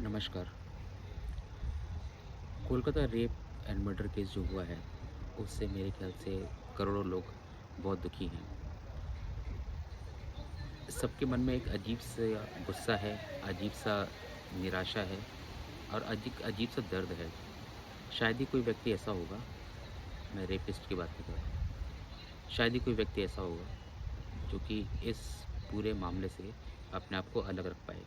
नमस्कार। Kolkata rape and murder case जो हुआ है, उससे मेरे ख़्याल से करोड़ों लोग बहुत दुखी हैं। सबके मन में एक अजीब-सा गुस्सा है, अजीब-सा निराशा है और अजीब-सा दर्द है। शायद ही कोई व्यक्ति ऐसा होगा, मैं रेपिस्ट की बात नहीं कर रहा हूँ। शायद ही कोई व्यक्ति ऐसा होगा, जो कि इस पूरे मामले से अपने आप को अलग रख पाए।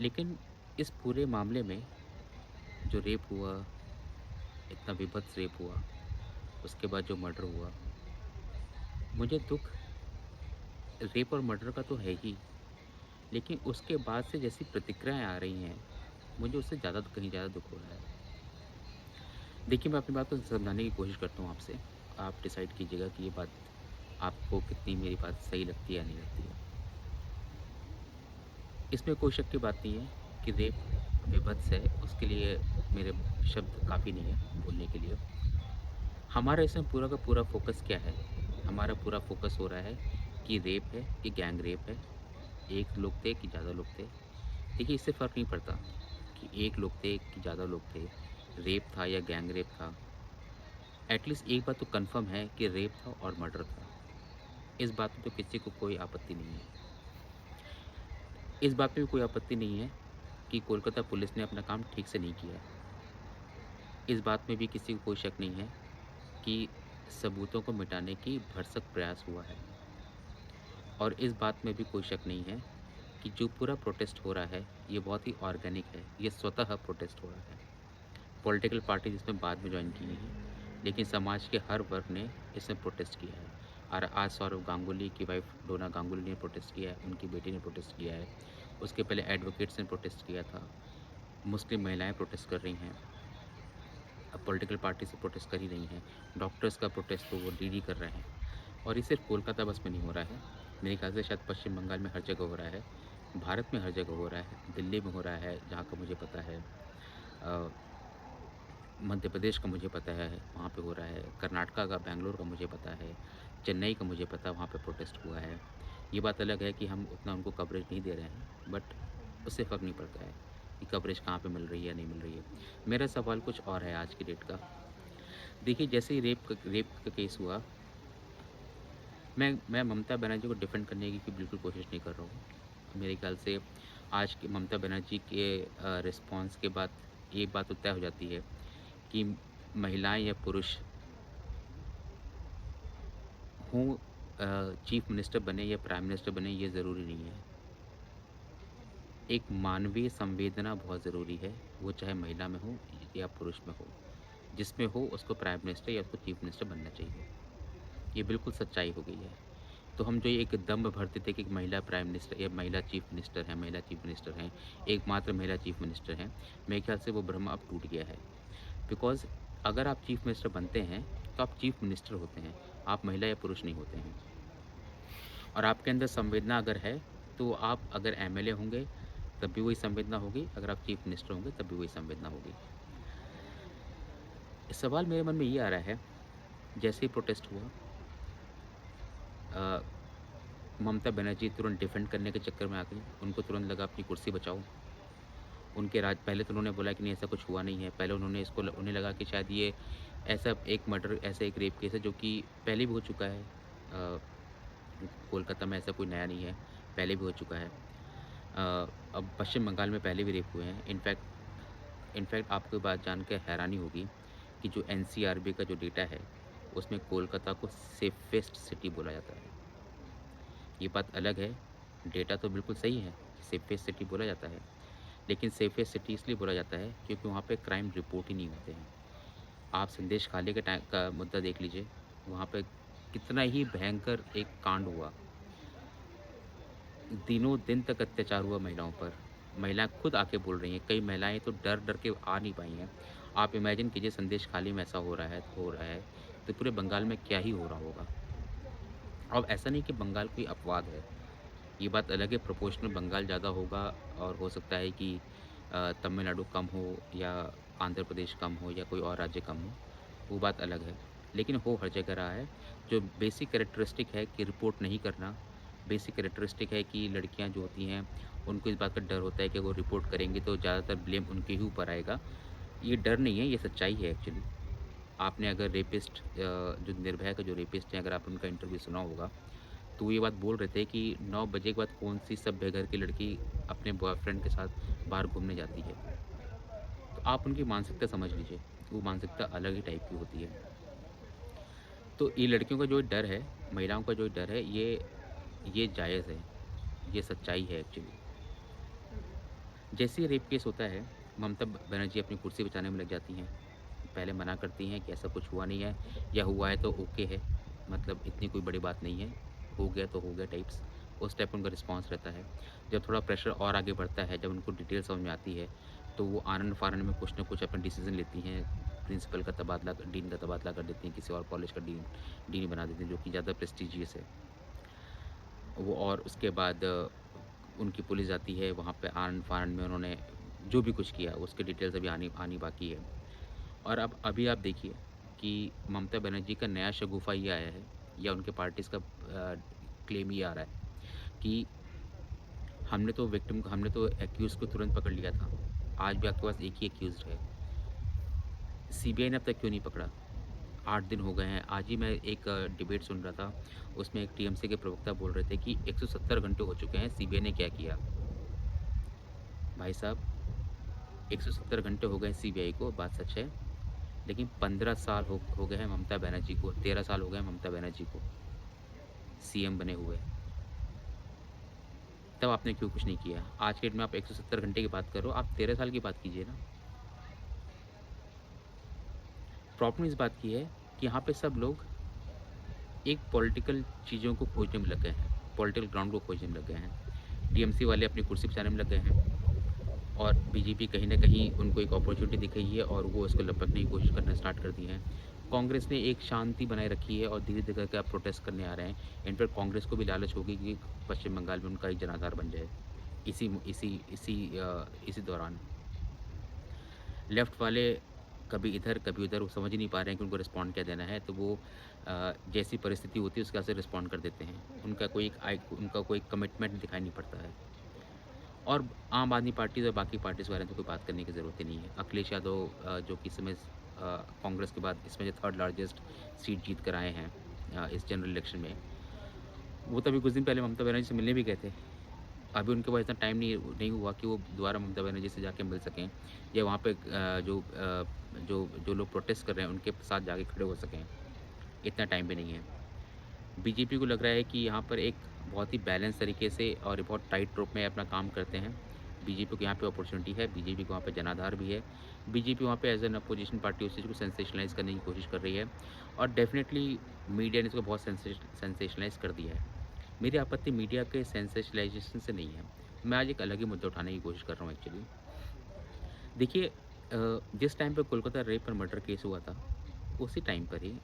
लेकिन इस पूरे मामले में जो रेप हुआ, इतना वीभत्स रेप हुआ, उसके बाद जो मर्डर हुआ, मुझे दुःख रेप और मर्डर का तो है ही, लेकिन उसके बाद से जैसी प्रतिक्रियाएँ आ रही हैं, मुझे उससे ज़्यादा कहीं ज़्यादा दुःख हो रहा है। देखिए, मैं अपनी बात को समझाने की कोशिश करता हूँ आपसे। आप डिसाइड कीजिएगा कि ये बात आपको कितनी मेरी बात सही लगती है या नहीं लगती है। इसमें कोई शक की बात नहीं है कि रेप विभत्स है, उसके लिए मेरे शब्द काफ़ी नहीं है बोलने के लिए। हमारा इसमें पूरा का पूरा फ़ोकस क्या है? हमारा पूरा फ़ोकस हो रहा है कि रेप है, कि गैंग रेप है, 1 लोग थे कि ज़्यादा लोग थे। देखिए, इससे फ़र्क नहीं पड़ता कि 1 लोग थे कि ज़्यादा लोग थे, रेप था या गैंग रेप था। एटलीस्ट एक बात तो कन्फर्म है कि रेप था और मर्डर था। इस बात में तो किसी को कोई आपत्ति नहीं है। इस बात में भी कोई आपत्ति नहीं है कि कोलकाता पुलिस ने अपना काम ठीक से नहीं किया। इस बात में भी किसी को कोई शक नहीं है कि सबूतों को मिटाने की भरसक प्रयास हुआ है। और इस बात में भी कोई शक नहीं है कि जो पूरा प्रोटेस्ट हो रहा है, ये बहुत ही ऑर्गेनिक है। ये स्वतः प्रोटेस्ट हो रहा है। पॉलिटिकल पार्टीज़ इसमें बाद में जॉइन की हैं, लेकिन समाज के हर वर्ग ने इसमें प्रोटेस्ट किया है। और आज सौरव गांगुली की वाइफ़ डोना गांगुली ने प्रोटेस्ट किया है, उनकी बेटी ने प्रोटेस्ट किया है। उसके पहले एडवोकेट्स ने प्रोटेस्ट किया था। मुस्लिम महिलाएँ प्रोटेस्ट कर रही हैं। अब पॉलिटिकल पार्टी से प्रोटेस्ट कर ही रही हैं। डॉक्टर्स का प्रोटेस्ट तो वो लीड कर रहे हैं। और ये सिर्फ़ कोलकाता बस में नहीं हो रहा है। मेरे ख़्याल से शायद पश्चिम बंगाल में हर जगह हो रहा है। भारत में हर जगह हो रहा है। दिल्ली में हो रहा है, जहाँ का मुझे पता है। अ, मध्य प्रदेश का मुझे पता है, वहाँ पे हो रहा है। कर्नाटका का, बैंगलोर का मुझे पता है। चेन्नई का मुझे पता है, वहाँ पे प्रोटेस्ट हुआ है। ये बात अलग है कि हम उतना उनको कवरेज नहीं दे रहे हैं, बट उससे फ़र्क नहीं पड़ता है कि कवरेज कहाँ पे मिल रही है या नहीं मिल रही है। मेरा सवाल कुछ और है आज की डेट का। देखिए, जैसे ही रेप का केस हुआ, मैं ममता बनर्जी को डिफेंड करने की बिल्कुल कोशिश नहीं कर रहा हूँ। मेरे ख़्याल से आज की ममता बनर्जी के रिस्पॉन्स के बाद एक बात तो तय हो जाती है कि महिलाएँ या पुरुष हों, चीफ़ मिनिस्टर बने या प्राइम मिनिस्टर बने, ये ज़रूरी नहीं है। एक मानवीय संवेदना बहुत ज़रूरी है, वो चाहे महिला में हो या पुरुष में हो। जिसमें हो उसको प्राइम मिनिस्टर या उसको चीफ़ मिनिस्टर बनना चाहिए। ये बिल्कुल सच्चाई हो गई है। तो हम जो ये एक दंभ भरते थे कि एक महिला प्राइम मिनिस्टर या महिला चीफ़ मिनिस्टर है, महिला चीफ़ मिनिस्टर हैं, एकमात्र महिला चीफ़ मिनिस्टर हैं, मेरे ख़्याल से वो भ्रम अब टूट गया है। बिकॉज़ अगर आप चीफ़ मिनिस्टर बनते हैं, तो आप चीफ़ मिनिस्टर होते हैं, आप महिला या पुरुष नहीं होते हैं। और आपके अंदर संवेदना अगर है, तो आप अगर एमएलए होंगे, तब भी वही संवेदना होगी, अगर आप चीफ़ मिनिस्टर होंगे, तब भी वही संवेदना होगी। सवाल मेरे मन में ये आ रहा है, जैसे ही प्रोटेस्ट हुआ, अ, ममता बनर्जी तुरंत डिफेंड करने के चक्कर में आ गईं, उनको तुरंत लगा अपनी कुर्सी बचाओ। उनके राज पहले तो उन्होंने बोला कि नहीं, ऐसा कुछ हुआ नहीं है। पहले उन्होंने इसको ल उन्हें लगा कि शायद ये ऐसा एक मर्डर, ऐसा एक रेप केस है जो कि पहले भी हो चुका है। कोलकाता में ऐसा कोई नया नहीं है, पहले भी हो चुका है। अब पश्चिम बंगाल में पहले भी रेप हुए हैं। इनफैक्ट आपको ये बात जान के हैरानी होगी कि जो एनसीआरबी का जो डेटा है, उसमें कोलकाता को सेफेस्ट सिटी बोला जाता है। ये बात अलग है, डेटा तो बिल्कुल सही है, सेफेस्ट सिटी बोला जाता है। लेकिन सेफेस्ट सिटी इसलिए बोला जाता है क्योंकि वहाँ पे क्राइम रिपोर्ट ही नहीं होते हैं। आप संदेश खाली के टाइम का मुद्दा देख लीजिए, वहाँ पे कितना ही भयंकर एक कांड हुआ। दिनों दिन तक अत्याचार हुआ महिलाओं पर। महिलाएँ खुद आके बोल रही हैं, कई महिलाएँ तो डर-डर के आ नहीं पाई हैं। आप इमेजिन कीजिए, संदेश खाली में ऐसा हो रहा है, तो पूरे बंगाल में क्या ही हो रहा होगा। अब ऐसा नहीं कि बंगाल कोई अपवाद है। ये बात अलग है, प्रोपोर्शनल बंगाल ज़्यादा होगा और हो सकता है कि तमिलनाडु कम हो या आंध्र प्रदेश कम हो या कोई और राज्य कम हो, वो बात अलग है। लेकिन हो हर जगह रहा है। जो बेसिक कैरेक्टरिस्टिक है कि रिपोर्ट नहीं करना, बेसिक कैरेक्टरिस्टिक है कि लड़कियां जो होती हैं उनको इस बात का डर होता है कि वो रिपोर्ट करेंगी तो ज़्यादातर ब्लेम उनके ही ऊपर आएगा। ये डर नहीं है, ये सच्चाई है एक्चुअली। आपने अगर रेपिस्ट जो निर्भया के जो रेपिस्ट हैं, अगर आपने उनका इंटरव्यू सुना होगा, तो वो ये बात बोल रहे थे कि 9 बजे के बाद कौन-सी सभ्य घर की लड़की अपने बॉयफ्रेंड के साथ बाहर घूमने जाती है। तो आप उनकी मानसिकता समझ लीजिए, वो मानसिकता अलग ही टाइप की होती है। तो ये लड़कियों का जो डर है, महिलाओं का जो डर है, ये जायज़ है, ये सच्चाई है एक्चुअली। जैसे ही रेप केस होता है, ममता बनर्जी अपनी कुर्सी बचाने में लग जाती हैं। पहले मना करती हैं कि ऐसा कुछ हुआ नहीं है, या हुआ है तो ओके है, मतलब इतनी कोई बड़ी बात नहीं है, हो गया तो हो गया टाइप्स, उस टाइप उनका रिस्पॉन्स रहता है। जब थोड़ा प्रेशर और आगे बढ़ता है, जब उनको डिटेल समझ में आती है, तो वो आनन-फानन में कुछ न कुछ अपना डिसीज़न लेती हैं। प्रिंसिपल का तबादला, डीन का तबादला कर देती हैं, किसी और कॉलेज का डीन बना देती हैं, जो कि ज़्यादा प्रेस्टिजियस है। वो और उसके बाद उनकी पुलिस आती है, वहाँ पे आनन-फानन में उन्होंने जो भी कुछ किया, उसकी डिटेल्स अभी आनी आनी बाकी है। और अब अभी आप देखिए कि ममता बनर्जी का नया शगुफ़ा ये आया है, या उनके पार्टीज़ का क्लेम ये आ रहा है कि हमने तो एक्यूज़ को तुरंत पकड़ लिया था। आज भी आपके पास एक ही एक्यूज़्ड है। सीबीआई ने अब तक क्यों नहीं पकड़ा? 8 दिन हो गए हैं। आज ही मैं एक डिबेट सुन रहा था, उसमें एक टीएमसी के प्रवक्ता बोल रहे थे कि 170 घंटे हो चुके हैं, सीबीआई ने क्या किया? भाई साहब, 170 घंटे हो गए सीबीआई को, बात सच है, लेकिन 15 साल हो गए हैं ममता बनर्जी को, 13 साल हो गए हैं ममता बनर्जी को सीएम बने हुए। तब आपने क्यों कुछ नहीं किया? आज के डेट में आप 170 घंटे की बात करो, आप 13 साल की बात कीजिए ना। प्रॉब्लम इस बात की है कि यहाँ पे सब लोग एक पॉलिटिकल चीज़ों को खोजने में लग गए हैं, पॉलिटिकल ग्राउंड को खोजने में लग गए हैं। टीएमसी वाले अपनी कुर्सी बचाने में लग गए हैं, और बीजेपी कहीं न कहीं उनको एक अपॉर्च्युनिटी दिख रही है और वो उसको लपकने की कोशिश करना स्टार्ट कर दी है। कांग्रेस ने एक शांति बनाए रखी है और धीरे-धीरे करके अब प्रोटेस्ट करने आ रहे हैं। इनफैक्ट कांग्रेस को भी लालच होगी कि पश्चिम बंगाल में उनका एक जनाधार बन जाए, इसी दौरान। लेफ्ट वाले कभी इधर, कभी उधर, वो समझ ही नहीं पा रहे हैं कि उनको रिस्पॉन्ड क्या देना है, तो वो जैसी परिस्थिति होती है उसके हिसाब से रिस्पॉन्ड कर देते हैं। उनका कोई कमिटमेंट दिखाई नहीं पड़ता है। और आम आदमी पार्टी और बाकी पार्टीज़ के बारे में तो कोई बात करने की ज़रूरत ही नहीं है। अखिलेश यादव जो कि इस समय कांग्रेस के बाद इसमें जो थर्ड लार्जेस्ट सीट जीत कर आए हैं इस जनरल इलेक्शन में, वो तो अभी कुछ दिन पहले ममता बनर्जी से मिलने भी गए थे। अभी उनके पास इतना टाइम नहीं हुआ कि वो दोबारा ममता बनर्जी से जाके मिल सकें, या वहाँ पे जो लोग प्रोटेस्ट कर रहे हैं उनके साथ जाके खड़े हो सकें। इतना टाइम भी नहीं है। बीजेपी को लग रहा है कि यहाँ पर एक बहुत ही बैलेंस तरीके से और बहुत टाइट रोप में अपना काम करते हैं। बीजेपी को यहाँ पे अपॉर्च्युनिटी है, बीजेपी को वहाँ पे जनाधार भी है। बीजेपी वहाँ पे एज़ एन अपोजिशन पार्टी उस चीज़ को सेंसेशनलाइज़ करने की कोशिश कर रही है, और डेफ़िनेटली मीडिया ने इसको बहुत सेंसेशनलाइज़ कर दिया है। मेरी आपत्ति मीडिया के सेंसेशनलाइज़ेशन से नहीं है। मैं आज एक अलग ही मुद्दा उठाने की कोशिश कर रहा हूँ एक्चुअली। देखिए जिस टाइम पे कोलकाता रेप और मर्डर केस हुआ था, उसी टाइम पर ही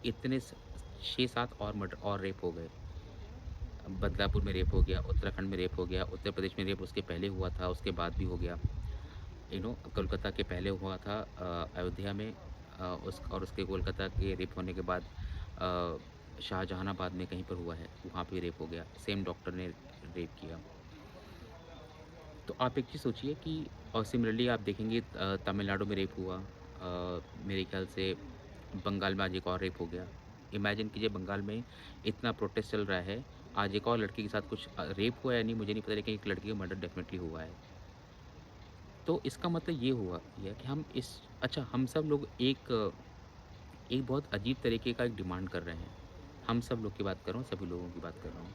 इतने 6-7 और मर्डर और रेप हो गए। बदलापुर में रेप हो गया, उत्तराखंड में रेप हो गया, उत्तर प्रदेश में रेप उसके पहले हुआ था, उसके बाद भी हो गया। कोलकाता के पहले हुआ था अयोध्या में, उसके कोलकाता के रेप होने के बाद शाहजहानाबाद में कहीं पर हुआ है, वहाँ पे रेप हो गया, सेम डॉक्टर ने रेप किया। तो आप एक चीज़ सोचिए कि और सिमिलरली आप देखेंगे तमिलनाडु में रेप हुआ, मेरे ख्याल से बंगाल में आज एक और रेप हो गया। इमेजिन कीजिए, बंगाल में इतना प्रोटेस्ट चल रहा है, आज एक और लड़की के साथ कुछ रेप हुआ है या नहीं मुझे नहीं पता, लेकिन एक लड़की का मर्डर डेफ़िनिटली हुआ है। तो इसका मतलब ये हुआ ये कि हम सब लोग एक बहुत अजीब तरीके का एक डिमांड कर रहे हैं। हम सब लोग की बात कर रहा हूँ, सभी लोगों की बात कर रहा हूँ।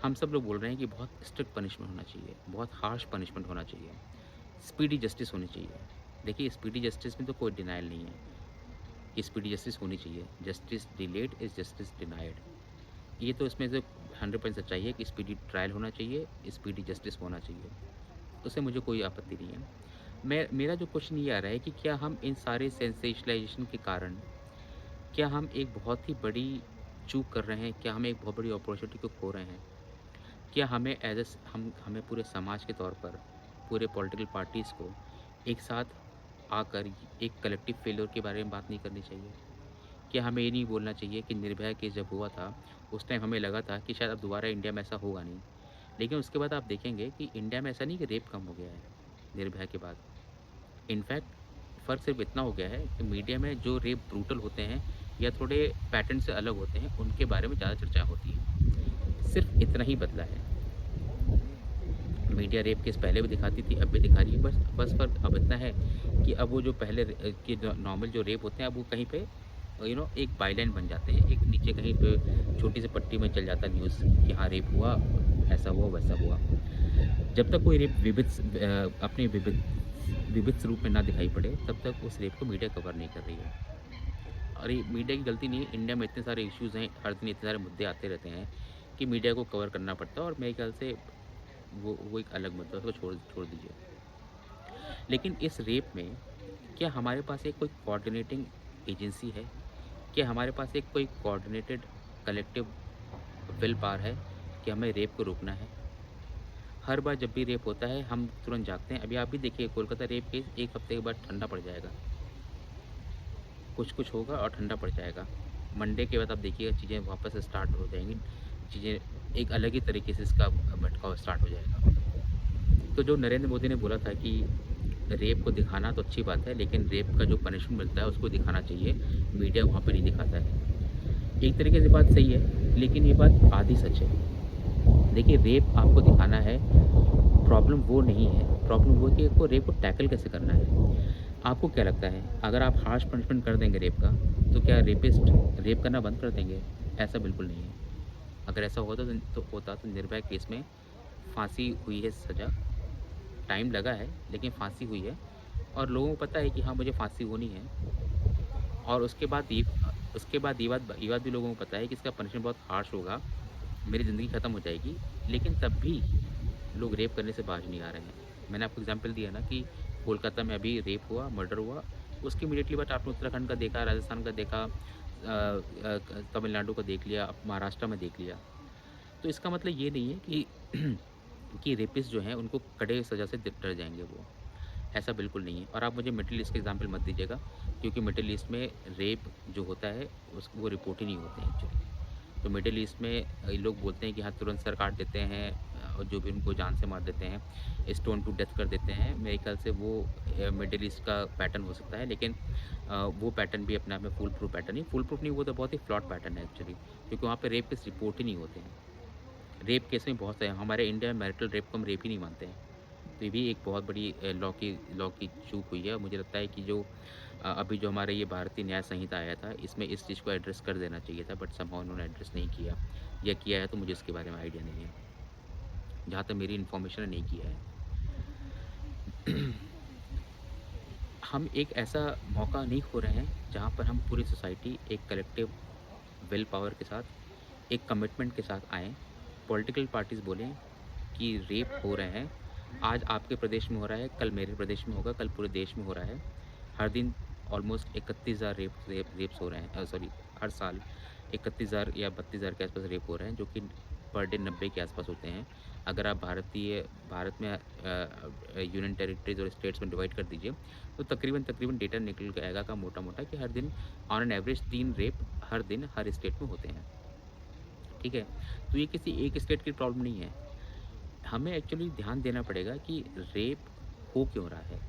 हम सब लोग बोल रहे हैं कि बहुत स्ट्रिक्ट पनिशमेंट होना चाहिए, बहुत हार्श पनिशमेंट होना चाहिए, स्पीडी जस्टिस होनी चाहिए। देखिए, स्पीडी जस्टिस में तो कोई डिनायल नहीं है कि स्पीडी जस्टिस होनी चाहिए। Justice delayed is justice डिनायड। ये तो इसमें से 100% सच्चाई है कि स्पीडी ट्रायल होना चाहिए, स्पीडी जस्टिस होना चाहिए। उससे मुझे कोई आपत्ति नहीं है। मेरा जो क्वेश्चन ये आ रहा है कि क्या हम इन सारे सेंसेशनलाइज़ेशन के कारण, क्या हम एक बहुत ही बड़ी चूक कर रहे हैं? क्या हम एक बहुत बड़ी अपॉर्च्युनिटी को खो रहे हैं? क्या हमें एज़ अ स हम हमें पूरे समाज के तौर पर, पूरे पॉलिटिकल पार्टीज़ को एक साथ आकर एक कलेक्टिव फेल्योर के बारे में बात नहीं करनी चाहिए? क्या हमें ये नहीं बोलना चाहिए कि निर्भया केस जब हुआ था, उस टाइम हमें लगा था कि शायद अब दोबारा इंडिया में ऐसा होगा नहीं। लेकिन उसके बाद आप देखेंगे कि इंडिया में ऐसा नहीं कि रेप कम हो गया है, निर्भया के बाद। इनफैक्ट फ़र्क सिर्फ़ इतना हो गया है कि मीडिया में जो रेप ब्रूटल होते हैं या थोड़े पैटर्न से अलग होते हैं, उनके बारे में ज़्यादा चर्चा होती है। सिर्फ़ इतना ही बदला है। मीडिया रेप केस पहले भी दिखाती थी, अब भी दिखा रही है। बस फ़र्क अब इतना है कि अब वो जो पहले के जो नॉर्मल जो रेप होते हैं, अब वो कहीं पे एक बायलाइन बन जाते हैं। एक नीचे कहीं पे छोटी सी पट्टी में चल जाता है न्यूज़ कि हाँ, रेप हुआ, ऐसा हुआ, वैसा हुआ। जब तक कोई रेप अपने विविध रूप में ना दिखाई पड़े, तब तक उस रेप को मीडिया कवर नहीं कर रही है। और ये मीडिया की गलती नहीं है, इंडिया में इतने सारे इश्यूज़ हैं, हर दिन इतने सारे मुद्दे आते रहते हैं कि मीडिया को कवर करना पड़ता है और मेरे ख्याल से वो एक अलग मुद्दा है, उसको छोड़ छोड़ दीजिए। लेकिन इस रेप में क्या हमारे पास एक कोई कोऑर्डिनेटिंग एजेंसी है? क्या हमारे पास एक कोई कोऑर्डिनेटेड कलेक्टिव विल पावर है कि हमें रेप को रोकना है? हर बार जब भी रेप होता है, हम तुरंत जागते हैं। अभी आप भी देखिए कोलकाता रेप केस 1 हफ्ते के बाद ठंडा पड़ जाएगा। कुछ-कुछ होगा और ठंडा पड़ जाएगा। मंडे के बाद आप देखिएगा चीज़ें वापस से स्टार्ट हो जाएँगी। चीज़ें एक अलग ही तरीके से इसका भटकाव स्टार्ट हो जाएगा। तो जो नरेंद्र मोदी ने बोला था कि रेप को दिखाना तो अच्छी बात है, लेकिन रेप का जो पनिशमेंट मिलता है उसको दिखाना चाहिए। मीडिया वहाँ पे नहीं दिखाता है। एक तरीके से बात सही है, लेकिन ये बात आधी सच है। देखिए रेप आपको दिखाना है, प्रॉब्लम वो नहीं है। प्रॉब्लम वो है कि आपको रेप को टैकल कैसे करना है। आपको क्या लगता है अगर आप हार्श पनिशमेंट कर देंगे रेप का, तो क्या रेपिस्ट रेप करना बंद कर देंगे? ऐसा बिल्कुल नहीं है। अगर ऐसा होता तो निर्भया केस में फांसी हुई है सज़ा, टाइम लगा है लेकिन फांसी हुई है और लोगों को पता है कि हाँ, मुझे फांसी होनी है और उसके बाद ये बात भी लोगों को पता है कि इसका पनिशमेंट बहुत हार्श होगा, मेरी ज़िंदगी खत्म हो जाएगी, लेकिन तब भी लोग रेप करने से बाज नहीं आ रहे हैं। मैंने आपको एग्ज़ाम्पल दिया ना कि कोलकाता में अभी रेप हुआ, मर्डर हुआ, उसके इमीडिएटली बाद आपने उत्तराखंड का देखा, राजस्थान का देखा, तमिलनाडु का देख लिया, अब महाराष्ट्र में देख लिया। तो इसका मतलब ये नहीं है कि कि रेपिस्ट जो हैं उनको कड़े सज़ा से ड डर जाएँगे वो, ऐसा बिल्कुल नहीं है। और आप मुझे मिडल ईस्ट का एग्ज़ाम्पल मत दीजिएगा क्योंकि मिडल ईस्ट में रेप जो होता है वो रिपोर्ट ही नहीं होते हैं एक्चुअली। तो मिडल ईस्ट में लोग बोलते हैं कि हाँ, तुरंत सर काट देते हैं और जो भी उनको जान से मार देते हैं, स्टोन टू डेथ कर देते हैं। मेरे ख्याल से वो मिडल ईस्ट का पैटर्न हो सकता है लेकिन वो पैटर्न भी अपने आप में फूल प्रूफ पैटर्न नहीं, फूल प्रूफ नहीं, वो तो बहुत ही फ्लॉट पैटर्न है एक्चुअली क्योंकि वहाँ पे रेप केस रिपोर्ट ही नहीं होते हैं। रेप केस में बहुत सारे हमारे इंडिया में मैरिटल रेप को हम रेप ही नहीं मानते हैं। तो ये भी एक बहुत बड़ी लॉ की चूक हुई है। मुझे लगता है कि जो अभी जो हमारे ये भारतीय न्याय संहिता आया था, इसमें इस चीज़ को एड्रेस कर देना चाहिए था बट समहाउ उन्होंने एड्रेस नहीं किया या किया है तो मुझे इसके बारे में आइडिया नहीं है। जहाँ तक मेरी इन्फॉर्मेशन है नहीं किया है। हम एक ऐसा मौका नहीं खो रहे हैं, जहाँ पर हम पूरी सोसाइटी एक कलेक्टिव विल पावर के साथ, एक कमिटमेंट के साथ आएँ। पॉलिटिकल पार्टीज़ बोलें कि रेप हो रहे हैं, आज आपके प्रदेश में हो रहा है, कल मेरे प्रदेश में होगा, कल पूरे देश में हो रहा है। हर दिन ऑलमोस्ट 31,000 रेप्स हो रहे हैं सॉरी हर साल 31,000 या 32,000 के आस-पास रेप हो रहे हैं, जो कि पर डे 90 के आस-पास होते हैं। अगर आप भारत में यूनियन टेरिटरीज़ और स्टेट्स में डिवाइड कर दीजिए, तो तकरीबन डेटा निकल के आएगा का मोटा-मोटा कि हर दिन ऑन एन एवरेज 3 रेप हर दिन हर स्टेट में होते हैं। ठीक है? तो ये किसी एक स्टेट की प्रॉब्लम नहीं है। हमें एक्चुअली ध्यान देना पड़ेगा कि रेप हो क्यों रहा है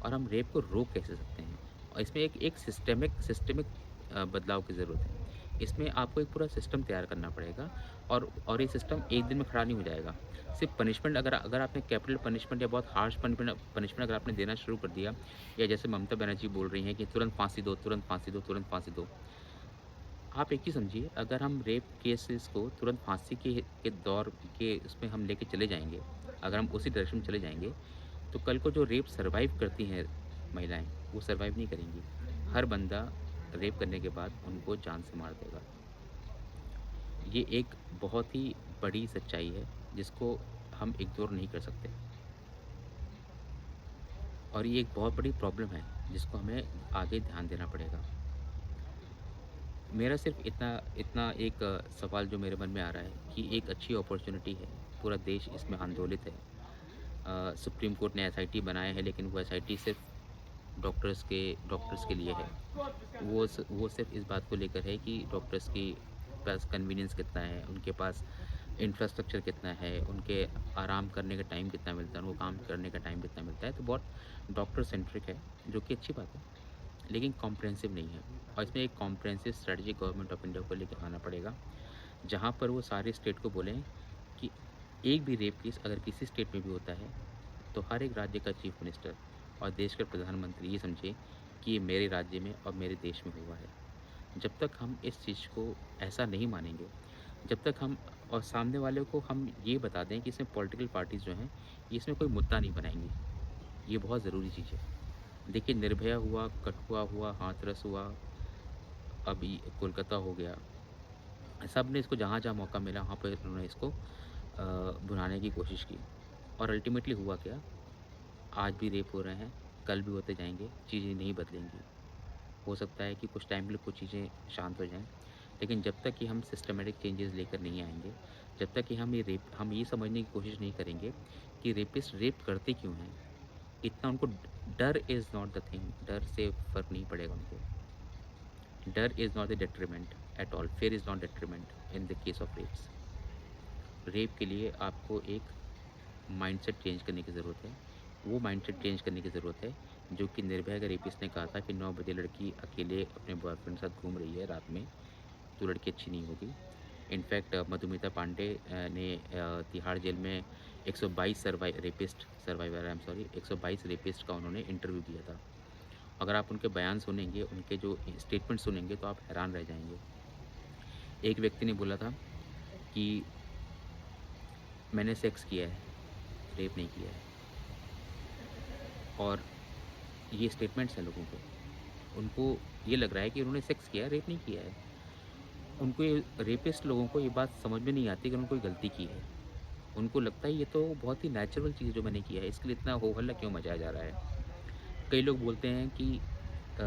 और हम रेप को रोक कैसे सकते हैं। और इसमें एक सिस्टमिक बदलाव की ज़रूरत है। इसमें आपको एक पूरा सिस्टम तैयार करना पड़ेगा और ये सिस्टम एक दिन में खड़ा नहीं हो जाएगा। सिर्फ़ पनिशमेंट अगर अगर आपने कैपिटल पनिशमेंट या बहुत हार्श पनिशमेंट अगर आपने देना शुरू कर दिया या जैसे ममता बनर्जी बोल रही हैं कि तुरंत फांसी दो, तुरंत फांसी दो, तुरंत फांसी दो। आप एक चीज़ समझिए, अगर हम रेप केसेस को तुरंत फांसी के दौर के उसमें हम लेके चले जाएँगे, अगर हम उसी डायरेक्शन में चले जाएँगे, तो कल को जो रेप सर्वाइव करती हैं महिलाएँ, वो सर्वाइव नहीं करेंगी। हर बंदा रेप करने के बाद उनको जान से मार देगा। ये एक बहुत ही बड़ी सच्चाई है, जिसको हम इग्नोर नहीं कर सकते और ये एक बहुत बड़ी प्रॉब्लम है, जिसको हमें आगे ध्यान देना पड़ेगा। मेरा सिर्फ़ इतना इतना एक सवाल जो मेरे मन में आ रहा है कि एक अच्छी अपॉर्च्युनिटी है, पूरा देश इसमें आंदोलित है। सुप्रीम कोर्ट ने एसआईटी बनाया है लेकिन वो एसआईटी सिर्फ़ डॉक्टर्स के लिए है। वो सिर्फ़ इस बात को लेकर है कि डॉक्टर्स के पास कन्वीनियंस कितना है, उनके पास इंफ्रास्ट्रक्चर कितना है, उनके आराम करने का टाइम कितना मिलता है, उनको काम करने का टाइम कितना मिलता है, तो बहुत डॉक्टर सेंट्रिक है, जो कि अच्छी बात है, लेकिन कॉम्प्रिहेंसिव नहीं है। और इसमें एक comprehensive strategy government of India को लेके आना पड़ेगा, जहाँ पर वो सारे स्टेट को बोलें कि एक भी रेप केस अगर किसी स्टेट में भी होता है, तो हर एक राज्य का चीफ मिनिस्टर और देश के प्रधानमंत्री ये समझे कि ये मेरे राज्य में और मेरे देश में हुआ है। जब तक हम इस चीज़ को ऐसा नहीं मानेंगे, जब तक हम और सामने वाले को हम ये बता दें कि इसमें पॉलिटिकल पार्टीज़ जो हैं, ये इसमें कोई मुद्दा नहीं बनाएँगी, ये बहुत ज़रूरी चीज़ है। देखिए निर्भया हुआ, कठुआ हुआ, हाथरस हुआ, अभी कोलकाता हो गया, सब ने इसको जहाँ-जहाँ मौका मिला वहाँ पे उन्होंने इसको भुनाने की कोशिश की और अल्टीमेटली हुआ क्या? आज भी रेप हो रहे हैं, कल भी होते जाएँगे, चीज़ें नहीं बदलेंगी। हो सकता है कि कुछ टाइम के लिए कुछ चीज़ें शांत हो जाएँ, लेकिन जब तक कि हम सिस्टमैटिक चेंजेस लेकर नहीं आएँगे, जब तक कि हम ये समझने की कोशिश नहीं करेंगे कि रेपिस्ट रेप करते क्यों हैं? इतना उनको डर इज़ नॉट द थिंग, डर से फ़र्क नहीं पड़ेगा उनको। डर is not the detriment at all, fear is not detriment in the case of rapes. Rape के लिए आपको एक माइंडसेट चेंज करने की ज़रूरत है। वो माइंडसेट चेंज करने की ज़रूरत है, जो कि निर्भया के रेपिस्ट ने कहा था कि 9 बजे लड़की अकेले अपने बॉयफ्रेंड के साथ घूम रही है रात में, तो लड़की अच्छी नहीं होगी। इनफैक्ट मधुमिता पांडे ने तिहाड़ जेल में 122 survivor I am sorry 122 rapist का उन्होंने इंटरव्यू दिया था। अगर आप उनके बयान सुनेंगे, उनके जो स्टेटमेंट सुनेंगे, तो आप हैरान रह जाएँगे। एक व्यक्ति ने बोला था कि मैंने सेक्स किया है, रेप नहीं किया है। और ये स्टेटमेंट्स हैं लोगों के। उनको ये लग रहा है कि उन्होंने सेक्स किया है, रेप नहीं किया है। उनको ये रेपिस्ट लोगों को ये बात समझ में नहीं आती कि उन्होंने कोई गलती की है। उनको लगता है ये तो बहुत ही नेचुरल चीज़ है जो मैंने किया है, इसके लिए इतना हो हल्ला क्यों मचाया जा रहा है। कई लोग बोलते हैं कि अ,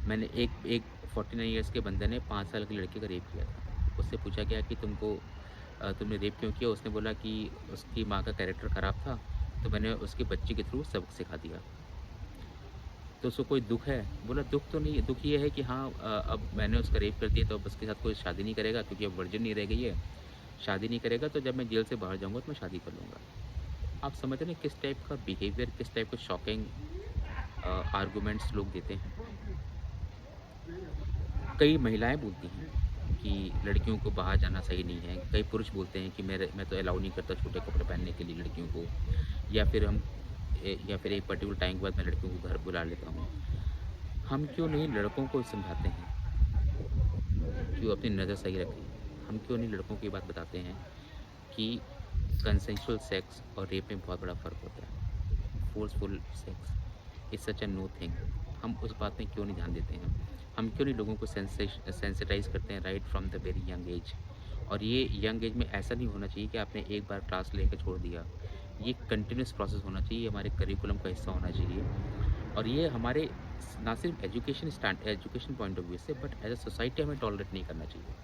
मैंने एक एक 49 इयर्स के बंदे ने 5 साल की लड़की का रेप किया था। उससे पूछा गया कि तुमने रेप क्यों किया? उसने बोला कि उसकी माँ का कैरेक्टर ख़राब था, तो मैंने उसके बच्चे के थ्रू सबक सिखा दिया। तो उसको कोई दुःख है? बोला दुःख तो नहीं है, दुःख ये है कि हाँ अब मैंने उसका रेप कर दिया तो अब उसके साथ कोई शादी नहीं करेगा क्योंकि अब वर्जिन नहीं रह गई है। शादी नहीं करेगा तो जब मैं जेल से बाहर जाऊँगा तो मैं शादी कर लूँगा। आप समझ रहे हैं किस टाइप का बिहेवियर, किस टाइप का शॉकिंग आर्गुमेंट्स लोग देते हैं। कई महिलाएँ बोलती हैं कि लड़कियों को बाहर जाना सही नहीं है। कई पुरुष बोलते हैं कि मैं तो अलाउ नहीं करता छोटे कपड़े पहनने के लिए लड़कियों को या फिर एक पर्टिकुलर टाइम के बाद मैं लड़कियों को घर बुला लेता हूँ। हम क्यों नहीं लड़कों को समझाते हैं कि वो अपनी नज़र सही रखें? हम क्यों नहीं लड़कों को ये बात बताते हैं कि कंसेंशुअल सेक्स और रेप में बहुत बड़ा फ़र्क होता है। Forceful sex is such a know thing. हम उस बात में क्यों नहीं ध्यान देते हैं? हम क्यों नहीं लोगों को सेंसिटाइज़ करते हैं right from the very young age? और ये यंग एज में ऐसा नहीं होना चाहिए कि आपने एक बार क्लास लेकर छोड़ दिया। ये कंटिन्यूअस प्रोसेस होना चाहिए, हमारे करिकुलम का हिस्सा होना चाहिए और ये हमारे ना सिर्फ एजुकेशन पॉइंट ऑफ व्यू से बट एज़ अ सोसाइटी हमें टॉलरेट नहीं करना चाहिए।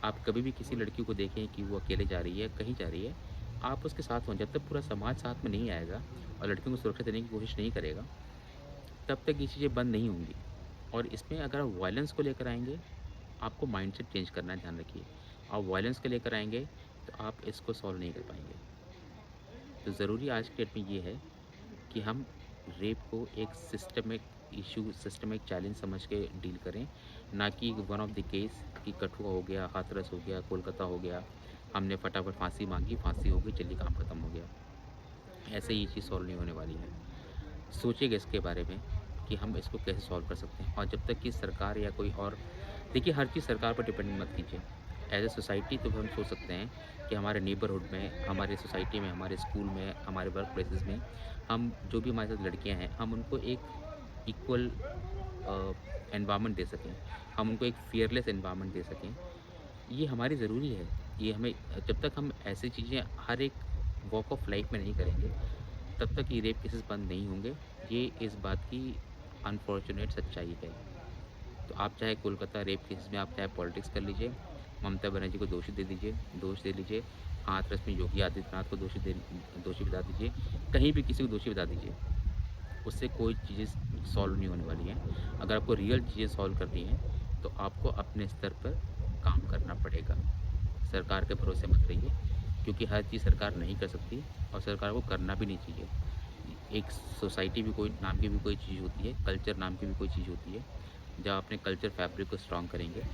आप कभी भी किसी लड़की को देखें कि वो अकेले जा रही है, कहीं जा रही है, आप उसके साथ हों। जब तक पूरा समाज साथ में नहीं आएगा और लड़कियों को सुरक्षा देने की कोशिश नहीं करेगा, तब तक ये चीज़ें बंद नहीं होंगी। और इसमें अगर आप वायलेंस को लेकर आएँगे, आपको माइंडसेट चेंज करना है, ध्यान रखिए। आप वायलेंस को लेकर आएँगे, तो आप इसको सॉल्व नहीं कर पाएँगे। तो ज़रूरी आज के डेट में ये है कि हम रेप को एक सिस्टमिक चैलेंज समझ के डील करें, ना कि वन ऑफ द केस कि कठुआ हो गया, हाथरस हो गया, कोलकाता हो गया, हमने फटाफट फांसी माँगी, फांसी हो गई, चलिए काम खत्म हो गया। ऐसे ये चीज़ सॉल्व नहीं होने वाली है। सोचिएगा इसके बारे में कि हम इसको कैसे सॉल्व कर सकते हैं और जब तक कि सरकार या कोई और देखिए हर चीज़ सरकार पर डिपेंड मत कीजिए। एज़ अ सोसाइटी तो हम सोच सकते हैं कि हमारे नेबरहुड में, हमारे सोसाइटी में, हमारे स्कूल में, हमारे वर्क प्लेसेस में हम जो भी हमारे साथ लड़कियाँ हैं, हम उनको एक इक्वल एनवायरनमेंट दे सकें। हम उनको एक फ़ियरलेस एनवायरनमेंट दे सकें। ये हमारी ज़रूरी है। ये हमें जब तक हम ऐसी चीज़ें हर एक वॉक ऑफ लाइफ़ में नहीं करेंगे, तब तक ये रेप केसेस बंद नहीं होंगे। ये इस बात की अनफॉर्च्यूनेट सच्चाई है। तो आप चाहे कोलकाता रेप केस में आप चाहे पॉलिटिक्स कर लीजिए, ममता बनर्जी को दोष दे लीजिए, हाथरस में योगी आदित्यनाथ को दोषी बता दीजिए, कहीं भी किसी को दोषी बता दीजिए। उससे कोई चीज़ें सॉल्व नहीं होने वाली हैं। अगर आपको रियल चीज़ें सॉल्व करनी हैं, तो आपको अपने स्तर पर काम करना पड़ेगा। सरकार के भरोसे मत रहिए, क्योंकि हर चीज़ सरकार नहीं कर सकती और सरकार को करना भी नहीं चाहिए। एक सोसाइटी भी कोई नाम की भी कोई चीज़ होती है, कल्चर नाम की भी कोई चीज़ होती है। जब अपने कल्चर फैब्रिक को स्ट्रॉन्ग करेंगे,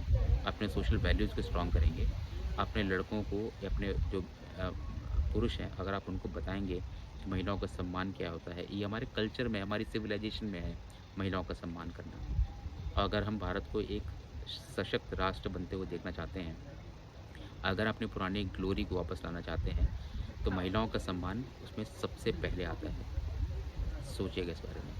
अपने सोशल वैल्यूज़ को स्ट्रॉन्ग करेंगे, अपने लड़कों को या अपने जो अ, पुरुष हैं, अगर आप उनको बताएँगे कि महिलाओं का सम्मान क्या होता है, ये हमारे कल्चर में, हमारी सिविलाइजेशन में है, महिलाओं का सम्मान करना। अगर हम भारत को एक सशक्त राष्ट्र बनते हुए देखना चाहते हैं, अगर अपनी पुरानी ग्लोरी को वापस लाना चाहते हैं, तो महिलाओं का सम्मान उसमें सबसे पहले आता है। सोचिएगा इस बारे में।